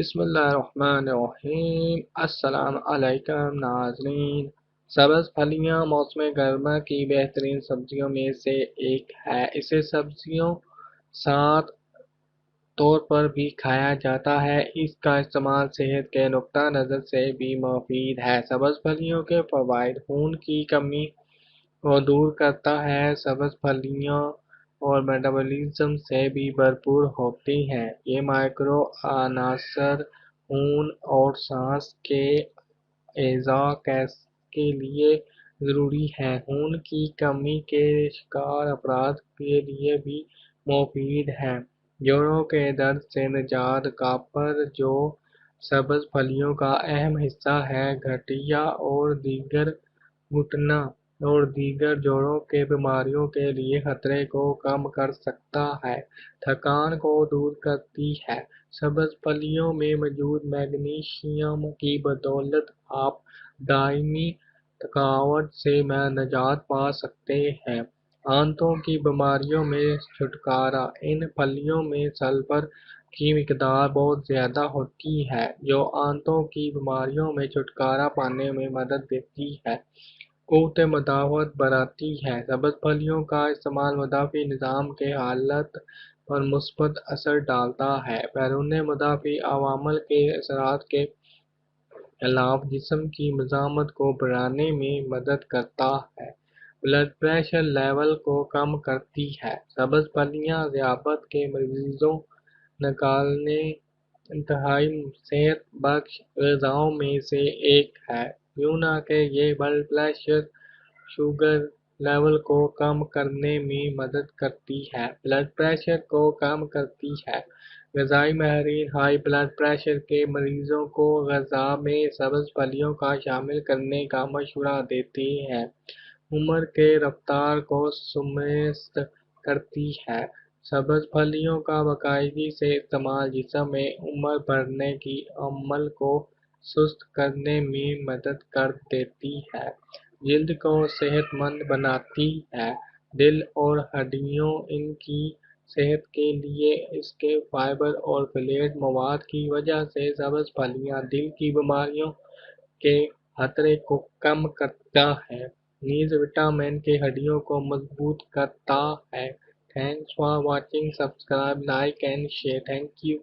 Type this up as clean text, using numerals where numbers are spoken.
بسم اللہ الرحمن الرحیم۔ السلام علیکم ناظرین۔ سبز پھلیاں موسم گرما کی بہترین سبزیوں میں سے ایک ہے۔ اسے سبزیوں ساتھ طور پر بھی کھایا جاتا ہے۔ اس کا استعمال صحت کے نقطہ نظر سے بھی مفید ہے۔ سبز پھلیوں کے فوائد: خون کی کمی کو دور کرتا ہے۔ سبز پھلیاں اور میٹابولزم سے بھی بھرپور ہوتی ہیں۔ یہ مائکرو عناصر خون اور سانس کے اعضاء کے لیے ضروری ہیں۔ خون کی کمی کے شکار افراد کے لیے بھی مفید ہیں۔ جوڑوں کے درد سے نجات: کاپر، جو سبز پھلیوں کا اہم حصہ ہے، گٹھیا اور دیگر گھٹنا اور دیگر جوڑوں کے بیماریوں کے لیے خطرے کو کم کر سکتا ہے۔ تھکان کو دور کرتی ہے: سبز پھلیوں میں موجود میگنیشیم کی بدولت آپ دائمی تھکاوٹ سے نجات پا سکتے ہیں۔ آنتوں کی بیماریوں میں چھٹکارا: ان پھلیوں میں سلفر کی مقدار بہت زیادہ ہوتی ہے، جو آنتوں کی بیماریوں میں چھٹکارا پانے میں مدد دیتی ہے۔ قوت مدافعت بڑھاتی ہے: سبز پھلیوں کا استعمال مدافعی نظام کی حالت پر مثبت اثر ڈالتا ہے۔ بیرون مدافعی عوامل کے اثرات کے خلاف جسم کی مزاحمت کو بڑھانے میں مدد کرتا ہے۔ بلڈ پریشر لیول کو کم کرتی ہے: سبز پھلیاں ذیابیطس کے مریضوں نکالنے انتہائی صحت بخش غذاؤں میں سے ایک ہے، یوں نہ کہ یہ بلڈ پریشر شوگر لیول کو کم کرنے میں مدد کرتی ہے، بلڈ پریشر کو کم کرتی ہے۔ غذائی ماہرین ہائی بلڈ پریشر کے مریضوں کو غذا میں سبز پھلیوں کا شامل کرنے کا مشورہ دیتے ہیں۔ عمر کی رفتار کو سمست کرتی ہے: سبز پھلیوں کا باقاعدگی سے استعمال جسم میں عمر بڑھنے کے عمل کو سست کرنے میں مدد کر دیتی ہے۔ جلد کو صحت مند بناتی ہے: دل اور ہڈیوں ان کی صحت کے لیے اس کے فائبر اور فلیٹ مواد کی وجہ سے سبز پھلیاں دل کی بیماریوں کے خطرے کو کم کرتا ہے، نیز وٹامن کے ہڈیوں کو مضبوط کرتا ہے۔ Thanks for watching, subscribe, like and share. Thank you.